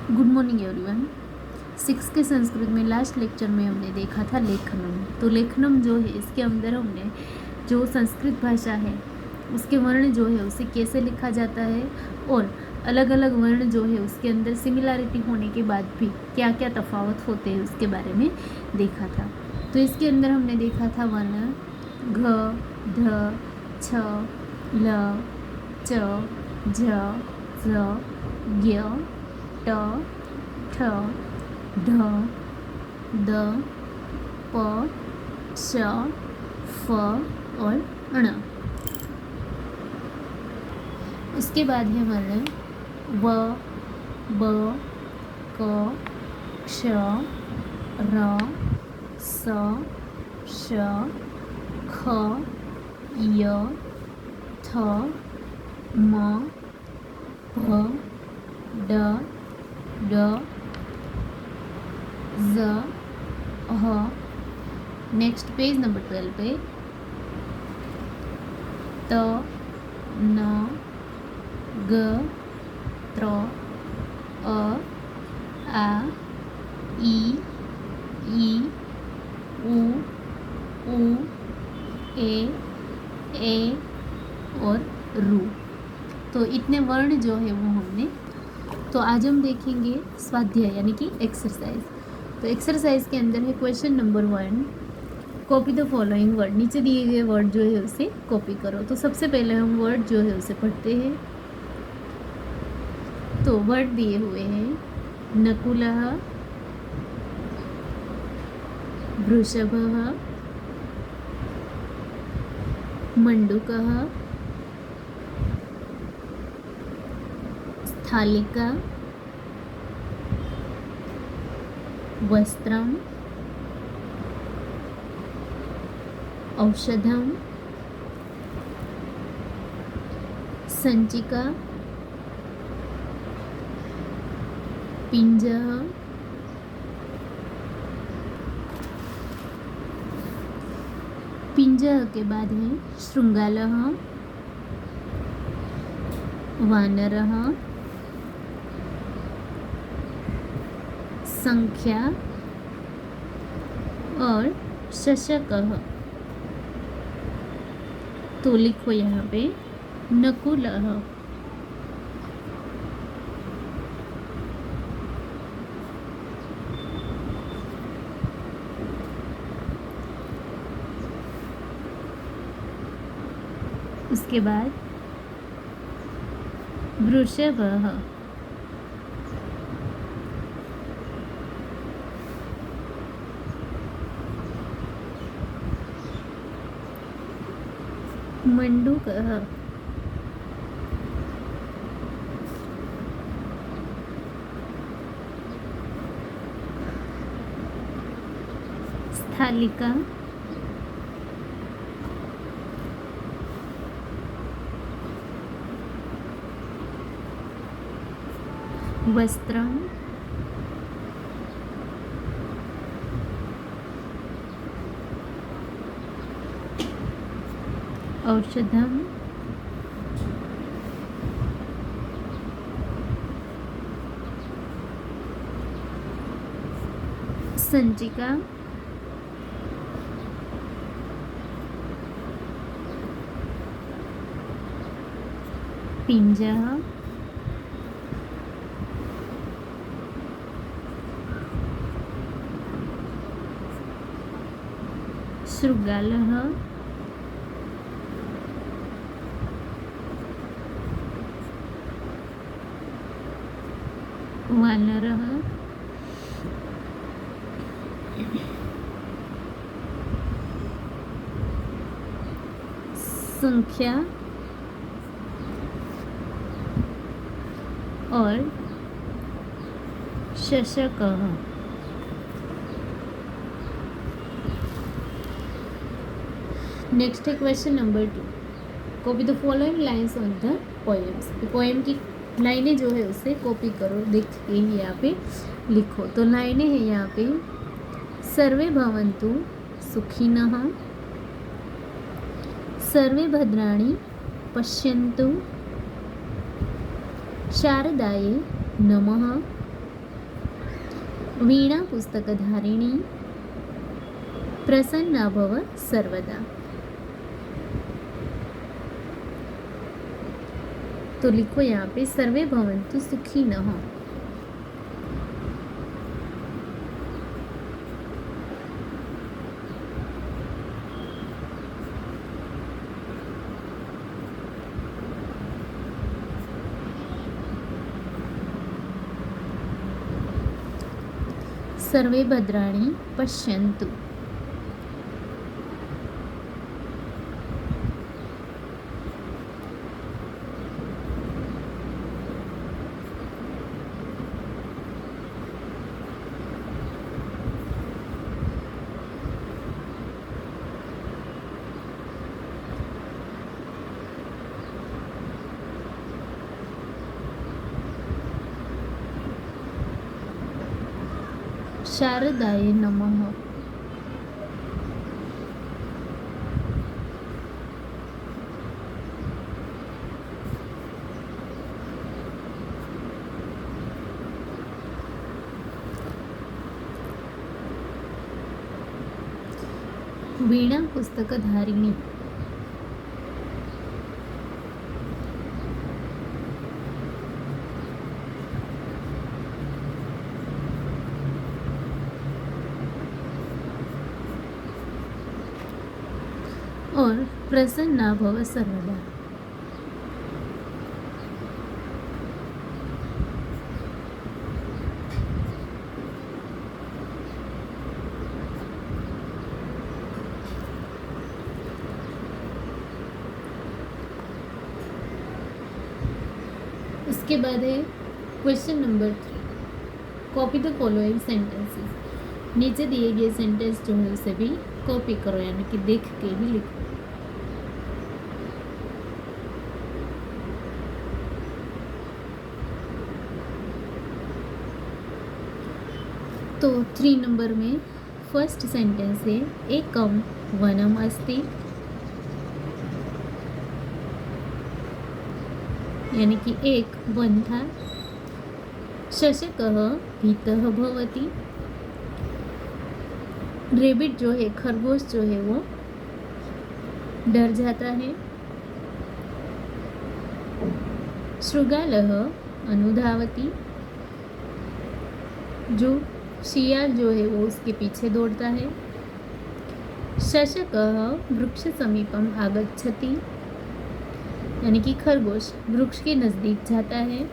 Good morning everyone. 6 के संस्कृत में last lecture में हमने देखा था लेखनम। तो लेखनम जो है इसके अंदर हमने जो संस्कृत भाषा है उसके वर्ण जो है उसे कैसे लिखा जाता है और अलग अलग वर्ण जो है उसके अंदर सिमिलैरिटी होने के बाद भी क्या क्या तफावत होते हैं उसके बारे में देखा था। तो इसके अंदर हमने देखा था वर्ण घ, ध, छ, ल, च, झ, ज़, ज्ञ, ट, ठ, ढ, द, प, श, फ और ण। उसके बाद है वर्ण व, ब, क, क्ष, र, स, श, ख, य, थ, म, भ, ड, ड, ज, ह। नेक्स्ट पेज नंबर 12 पे त, न, ग, त्र, अ, आ, ई, उ, ए और रू। तो इतने वर्ण जो है वो हमने। तो आज हम देखेंगे स्वाध्याय यानी कि एक्सरसाइज। तो एक्सरसाइज के अंदर है question number 1, copy the following word. नीचे दिए गए वर्ड जो है उसे कॉपी करो। तो सबसे पहले हम वर्ड जो है उसे पढ़ते हैं। तो वर्ड दिए हुए हैं नकुलः, वृषभः, मंडूकः, स्थालिका, वस्त्रम, औषधम, संचिका, पिंजः, पिंजः के बाद है शृंगालः, वानरः, संख्या और शशकः। तो लिखो यहाँ पे नकुलः। उसके बाद वृषभः, मंडूकः, स्थालिका, वस्त्रम, औषधम, संचिका, पिंजः, शृगालः, वानरः, संख्या और शशकः। नेक्स्ट है question number 2, copy the following lines on the poems. Poem की लाइनें जो है उसे कॉपी करो, देख के यहाँ पे लिखो। तो लाइनें हैं यहाँ पे सर्वे भवन्तु सुखिनः, सर्वे भद्राणि पश्यन्तु, शारदाय नमः, वीणा पुस्तकधारिणी प्रसन्ना भव सर्वदा। तो लिखो यहाँ पे सर्वे भवन्तु सुखिनः। सर्वे भद्राणि पश्यन्तु। शारदाय नमः। वीणा पुस्तकधारिणी। और प्रसन्ना भव सर्वदा। इसके बाद है question number 3। Copy the following sentences. नीचे दिए गए सेंटेंस जो है उसे भी कॉपी करो, यानी कि देख के ही लिखो। तो 3 नंबर में फर्स्ट सेंटेंस है एकम वनम अस्ति, यानी कि एक वन था। शशकः भीतः भवति। रेबिट जो है, खरगोश जो है वो डर जाता है। शृगालः अनुधावति। जो शियाल जो है वो उसके पीछे दौड़ता है। शशकः वृक्ष समीपम आगच्छति, यानी कि खरगोश वृक्ष के नजदीक जाता है।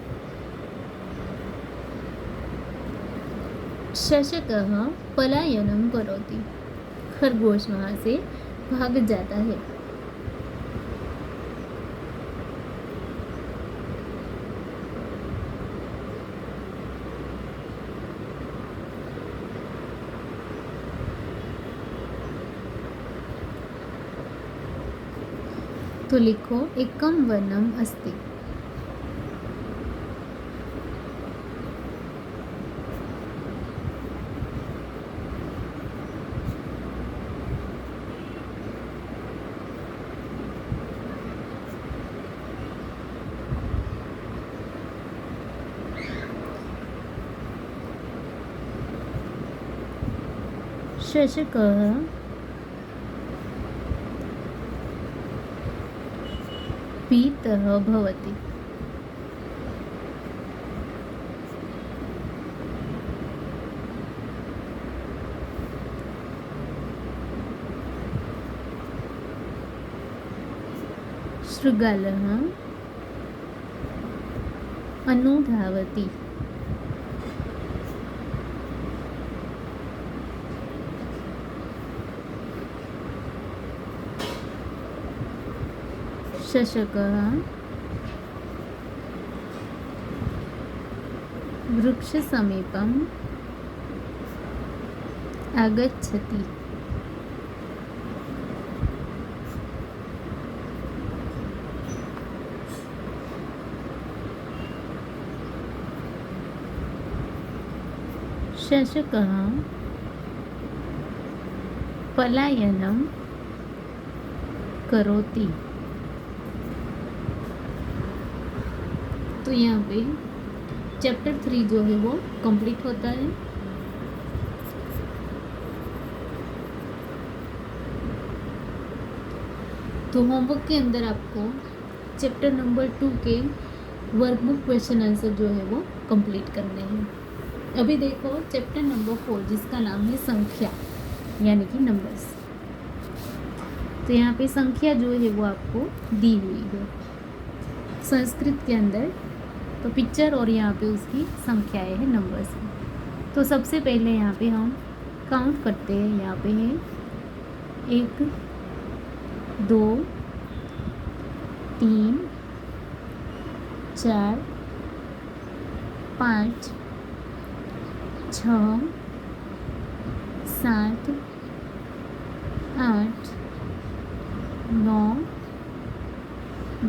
शशकः पलायनं करोति। खरगोश वहाँ से भाग जाता है। तो लिखो एकम वनम अस्ति। शशकः पीतः भवति। शृगालः अनुधावति। शशकः वृक्षसमीपम् आगच्छति। शशकः पलायनं करोति। तो यहाँ पे चैप्टर 3 जो है वो कंप्लीट होता है। तो होमवर्क के अंदर आपको चैप्टर नंबर 2 के वर्कबुक क्वेश्चन आंसर जो है वो कंप्लीट करने हैं। अभी देखो चैप्टर नंबर 4 जिसका नाम है संख्या यानी कि नंबर्स। तो यहाँ पे संख्या जो है वो आपको दी हुई है संस्कृत के अंदर, तो पिक्चर और यहाँ पे उसकी संख्याएं हैं, नंबर्स हैं। तो सबसे पहले यहाँ पे हम काउंट करते हैं। यहाँ पे है 1 2 3 4 5 6 7 8 9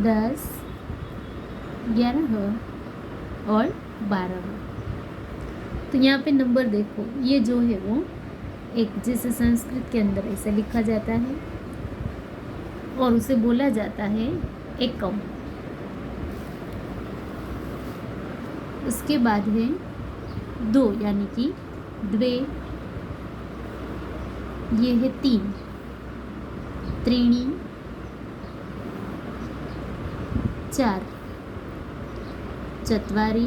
10 11 और 12। तो यहाँ पे नंबर देखो, ये जो है वो एक जैसे संस्कृत के अंदर ऐसे लिखा जाता है और उसे बोला जाता है एकम। उसके बाद है 2 यानी कि द्वे, ये है 3 त्रीणी, 4 चत्वारी,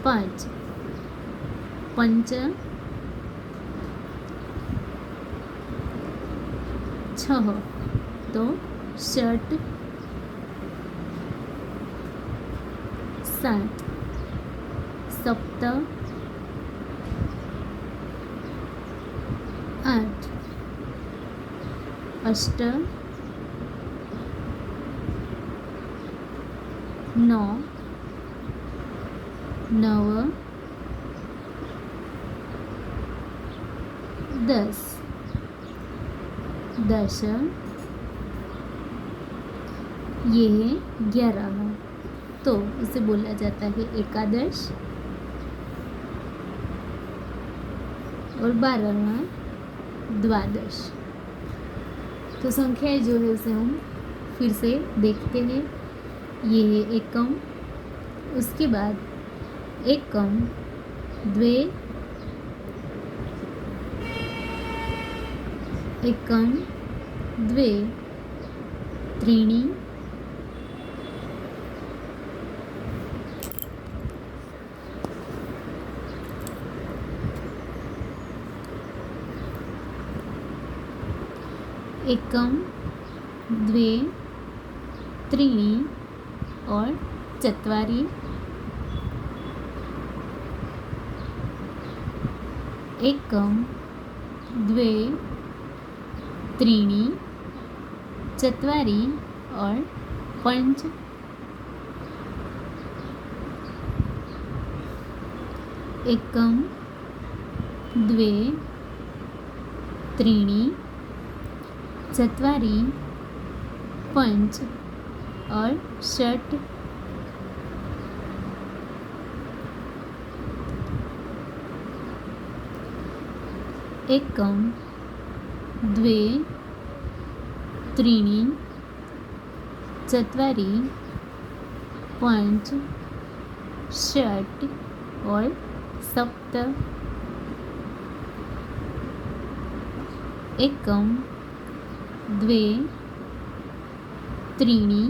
5 पंच, 6 तो षट, 7 सप्त, 8 अष्ट, 9 नव, 10 दश, ये है 11। तो इसे बोला जाता है एकादश और 12वां द्वादश। तो संख्याएं जो है उसे हम फिर से देखते हैं। ये है एकम, उसके बाद एकम द्वे, एकम द्वे त्रीणी, एकम द्वे त्रीणी और चत्वारि, एकम द्वे त्रीणी चत्वारि और पंच, एकम द्वे त्रीणी चत्वारि पंच और षट, एकम द्वे त्रीणी चत्वारि पंच षट और सप्त, एकम द्वे त्रीणी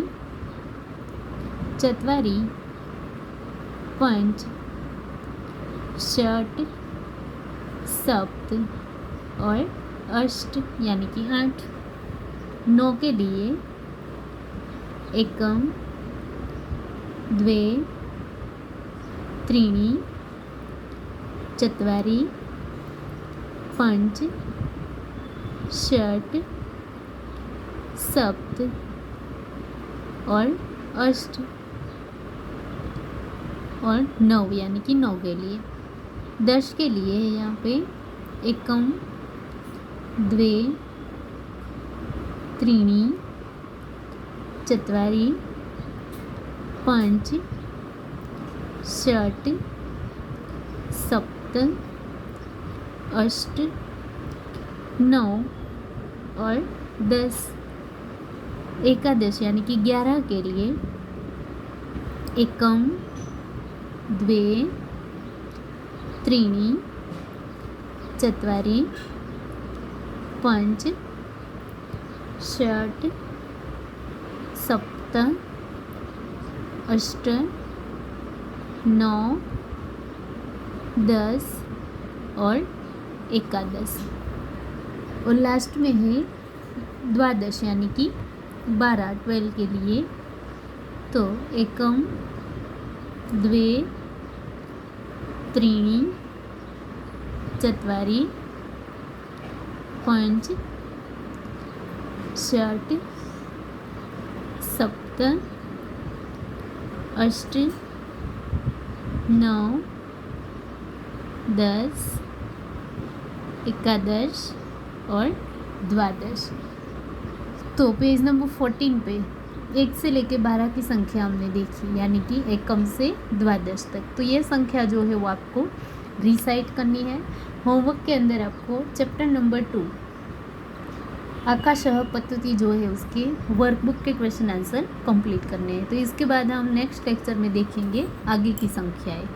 चत्वारि पंच षट सप्त और अष्ट यानी कि 8। 9 के लिए एकम द्वे त्रीणी चत्वारि पंच षट सप्त और अष्ट और 9 यानी कि 9 के लिए। 10 के लिए यहाँ पे एकम द्वे त्रीणी चत्वारि पंच षट सप्त अष्ट 9 और 10। एकादश यानी कि 11 के लिए एकम द्वे त्रीणी चत्वारि पंच षट् सप्त अष्ट नौ 10 और 11 और लास्ट में है द्वादश यानी कि 12 के लिए। तो एकम द्वे त्रीणि चत्वारि पंच षट् सप्त अष्ट नौ 10 11 और 12। तो पेज नंबर 14 पे 1 से लेके 12 की संख्या हमने देखी, यानी कि एकम से द्वादश तक। तो ये संख्या जो है वो आपको रिसाइट करनी है। होमवर्क के अंदर आपको चैप्टर नंबर 2 आकाशः पद्धति जो है उसके वर्कबुक के क्वेश्चन आंसर कंप्लीट करने हैं। तो इसके बाद हम नेक्स्ट लेक्चर में देखेंगे आगे की संख्याएं।